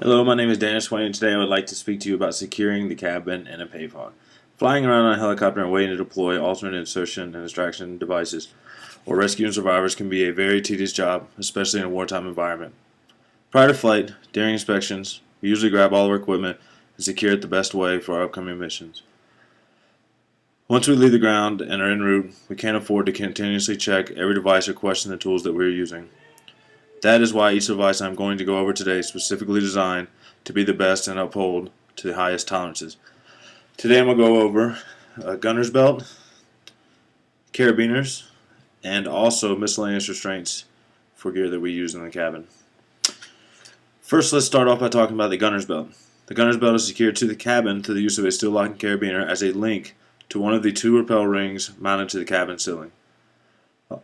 Hello, my name is Daniel Swain, and today I would like to speak to you about securing the cabin in a pavehawk. Flying around on a helicopter and waiting to deploy alternate insertion and extraction devices or rescuing survivors can be a very tedious job, especially in a wartime environment. Prior to flight, during inspections, we usually grab all of our equipment and secure it the best way for our upcoming missions. Once we leave the ground and are en route, we can't afford to continuously check every device or question the tools that we are using. That is why each device I'm going to go over today is specifically designed to be the best and uphold to the highest tolerances. Today I'm going to go over a gunner's belt, carabiners, and also miscellaneous restraints for gear that we use in the cabin. First, let's start off by talking about the gunner's belt. The gunner's belt is secured to the cabin through the use of a steel locking carabiner as a link to one of the two rappel rings mounted to the cabin ceiling.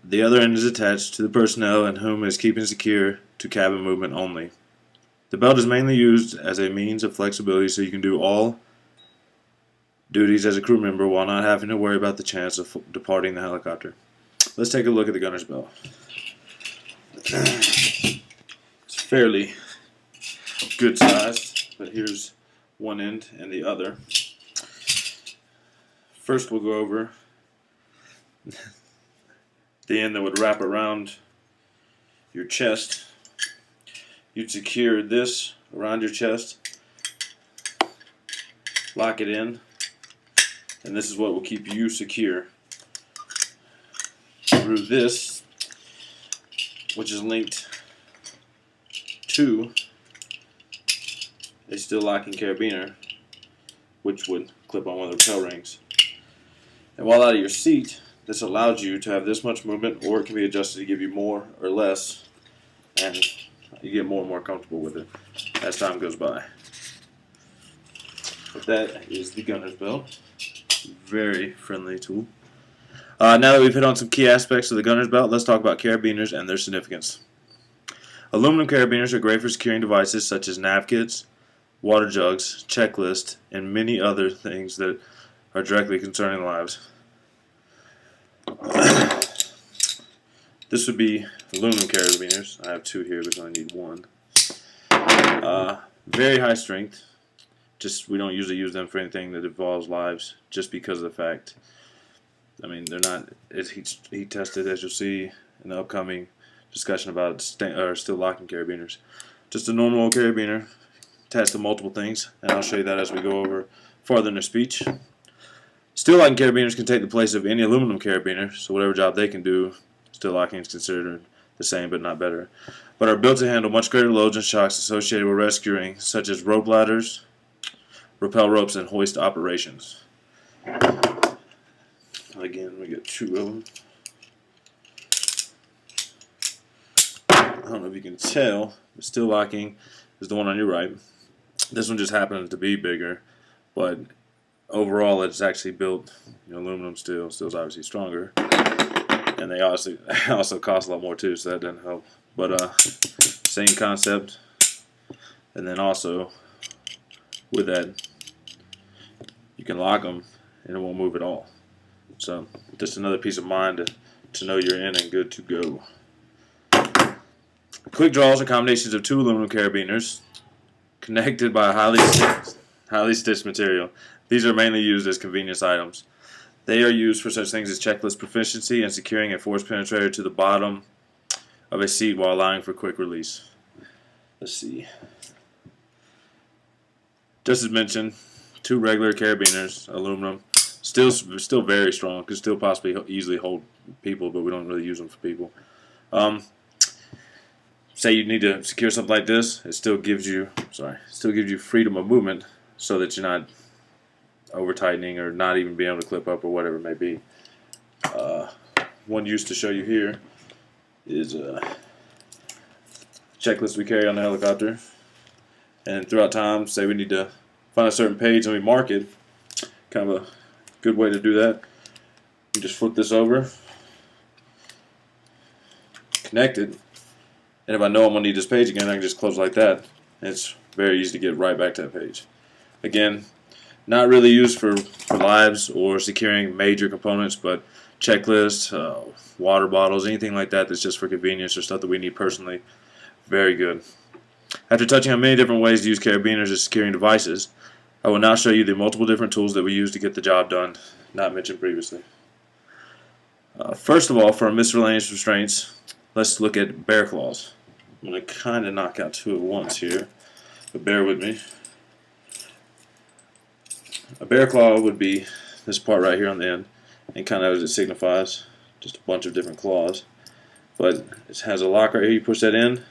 The other end is attached to the personnel and whom is keeping secure to cabin movement only. The belt is mainly used as a means of flexibility so you can do all duties as a crew member while not having to worry about the chance of departing the helicopter. Let's take a look at the gunner's belt. It's fairly good sized, but here's one end and the other. First we'll go over the end that would wrap around your chest. You'd secure this around your chest, lock it in, and this is what will keep you secure through this, which is linked to a steel locking carabiner, which would clip on one of the rappel rings. And while out of your seat, this allows you to have this much movement, or it can be adjusted to give you more or less, and you get more and more comfortable with it as time goes by. But that is the gunner's belt. Very friendly tool. Now that we've hit on some key aspects of the gunner's belt, let's talk about carabiners and their significance. Aluminum carabiners are great for securing devices such as nav kits, water jugs, checklists, and many other things that are directly concerning lives. This would be aluminum carabiners. I have two here because I need one. Very high strength. Just we don't usually use them for anything that involves lives, just because of the fact. I mean, they're not as heat tested, as you'll see in the upcoming discussion about steel locking carabiners. Just a normal carabiner attached to multiple things, and I'll show you that as we go over farther in the speech. Steel locking carabiners can take the place of any aluminum carabiner, so whatever job they can do, steel locking is considered the same but not better. But are built to handle much greater loads and shocks associated with rescuing, such as rope ladders, rappel ropes, and hoist operations. Again, we got two of them. I don't know if you can tell, but steel locking is the one on your right. This one just happens to be bigger, but overall it's actually built aluminum steel. Steel's obviously stronger, and they also cost a lot more too, so that doesn't help. But same concept, and then also with that you can lock them and it won't move at all. So just another peace of mind to know you're in and good to go. Quick draws are combinations of two aluminum carabiners connected by a highly stitched material. These are mainly used as convenience items. They are used for such things as checklist proficiency and securing a force penetrator to the bottom of a seat while allowing for quick release. Let's see. Just as mentioned, two regular carabiners, aluminum, still very strong, could still possibly easily hold people, but we don't really use them for people. Say you need to secure something like this, it still gives you freedom of movement, so that you're not over tightening or not even being able to clip up or whatever it may be. One use to show you here is a checklist we carry on the helicopter, and throughout time, say we need to find a certain page and we mark it. Kind of a good way to do that. You just flip this over, connect it, and if I know I'm going to need this page again, I can just close like that. And it's very easy to get right back to that page. Again, not really used for lives or securing major components, but checklists, water bottles, anything like that that's just for convenience or stuff that we need personally. Very good. After touching on many different ways to use carabiners as securing devices, I will now show you the multiple different tools that we use to get the job done, not mentioned previously. First of all, for our miscellaneous restraints, let's look at bear claws. I'm going to kind of knock out two at once here, but bear with me. A bear claw would be this part right here on the end, and kind of as it signifies, just a bunch of different claws. But it has a lock right here. You push that in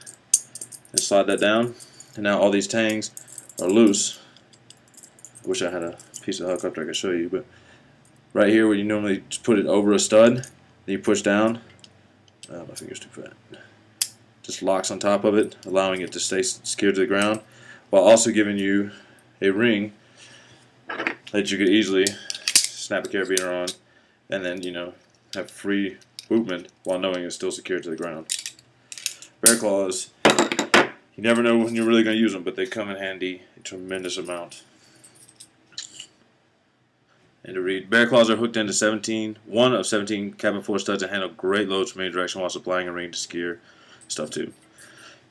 and slide that down, and now all these tangs are loose. I wish I had a piece of helicopter I could show you, but right here where you normally just put it over a stud, then you push down. My finger's too fat. Just locks on top of it, allowing it to stay secured to the ground, while also giving you a ring that you could easily snap a carabiner on, and then have free movement while knowing it's still secured to the ground. Bear claws, you never know when you're really going to use them, but they come in handy a tremendous amount. And to read, bear claws are hooked into one of 17 cabin floor studs and handle great loads from any direction while supplying a ring to secure stuff too.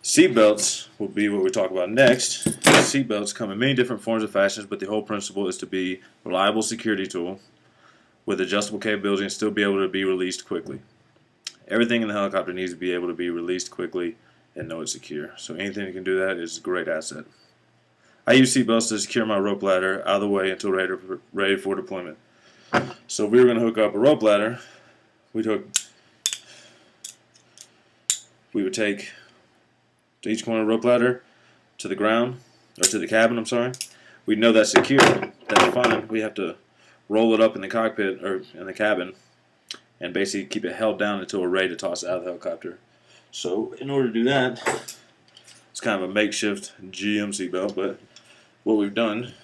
Seat belts will be what we talk about next. Seat belts come in many different forms and fashions, but the whole principle is to be a reliable security tool with adjustable capability and still be able to be released quickly. Everything in the helicopter needs to be able to be released quickly and know it's secure. So anything that can do that is a great asset. I use seat belts to secure my rope ladder out of the way until ready for deployment. So if we were going to hook up a rope ladder, we would take to each corner of the rope ladder to the ground, or to the cabin, I'm sorry. We know that's secure, that's fine. We have to roll it up in the cockpit, or in the cabin, and basically keep it held down until we're ready to toss it out of the helicopter. So in order to do that, it's kind of a makeshift GM seatbelt, but what we've done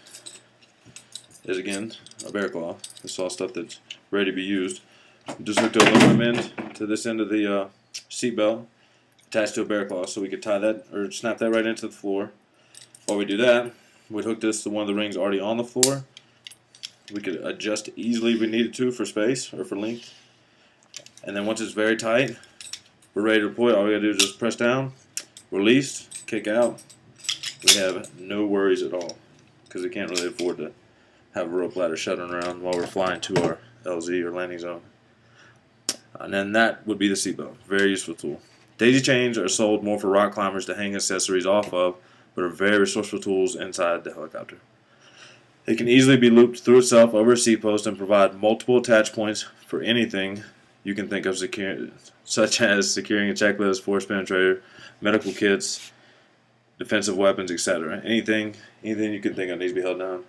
is, again, a bear claw. This is all stuff that's ready to be used. Just hooked an aluminum end to this end of the seatbelt, attached to a bear claw, so we could tie that or snap that right into the floor. While we do that, we'd hook this to one of the rings already on the floor. We could adjust easily if we needed to for space or for length. And then once it's very tight, we're ready to deploy. All we gotta do is just press down, release, kick out. We have no worries at all, because we can't really afford to have a rope ladder shuttling around while we're flying to our LZ or landing zone. And then that would be the seatbelt. Very useful tool. Daisy chains are sold more for rock climbers to hang accessories off of, but are very resourceful tools inside the helicopter. It can easily be looped through itself over a seat post and provide multiple attach points for anything you can think of, such as securing a checklist, force penetrator, medical kits, defensive weapons, etc. Anything you can think of needs to be held down.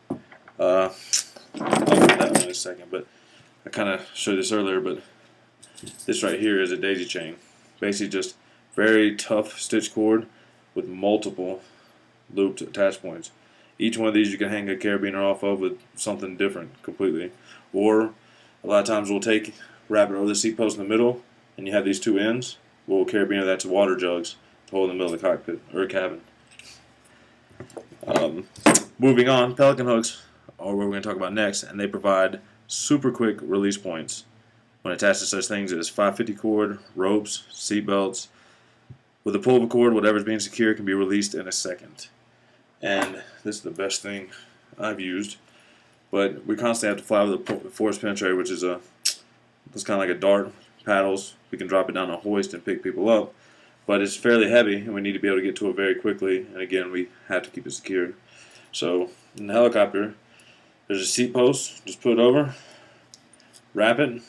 I'll get that one in a second, but I kind of showed this earlier, but this right here is a daisy chain. Basically just very tough stitch cord with multiple looped attach points. Each one of these you can hang a carabiner off of with something different completely. Or a lot of times we'll wrap it over the seat post in the middle, and you have these two ends. We'll carabiner that to water jugs to hold in the middle of the cockpit or cabin. Moving on, Pelican hooks are what we're going to talk about next, and they provide super quick release points when attached to such things as 550 cord, ropes, seat belts. With the pull of a cord, whatever's being secured can be released in a second. And this is the best thing I've used. But we constantly have to fly with a force penetrator, which is it's kind of like a dart, paddles. We can drop it down a hoist and pick people up. But it's fairly heavy, and we need to be able to get to it very quickly. And again, we have to keep it secured. So in the helicopter, there's a seat post. Just put it over, wrap it.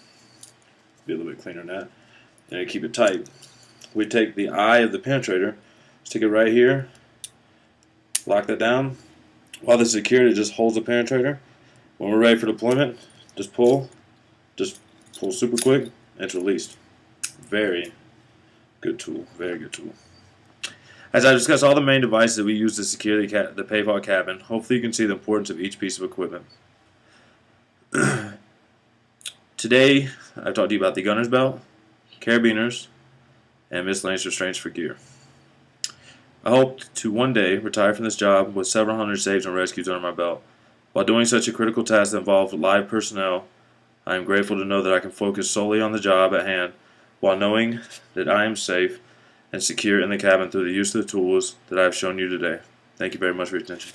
Be a little bit cleaner than that, and keep it tight. We take the eye of the penetrator, stick it right here, lock that down. While this is secured, it just holds the penetrator. When we're ready for deployment, just pull super quick, and it's released. Very good tool, very good tool. As I discussed all the main devices that we use to secure the PAVOK cabin, hopefully you can see the importance of each piece of equipment. Today, I've talked to you about the gunner's belt, carabiners, and miscellaneous restraints for gear. I hope to one day retire from this job with several hundred saves and rescues under my belt. While doing such a critical task that involves live personnel, I am grateful to know that I can focus solely on the job at hand while knowing that I am safe and secure in the cabin through the use of the tools that I have shown you today. Thank you very much for your attention.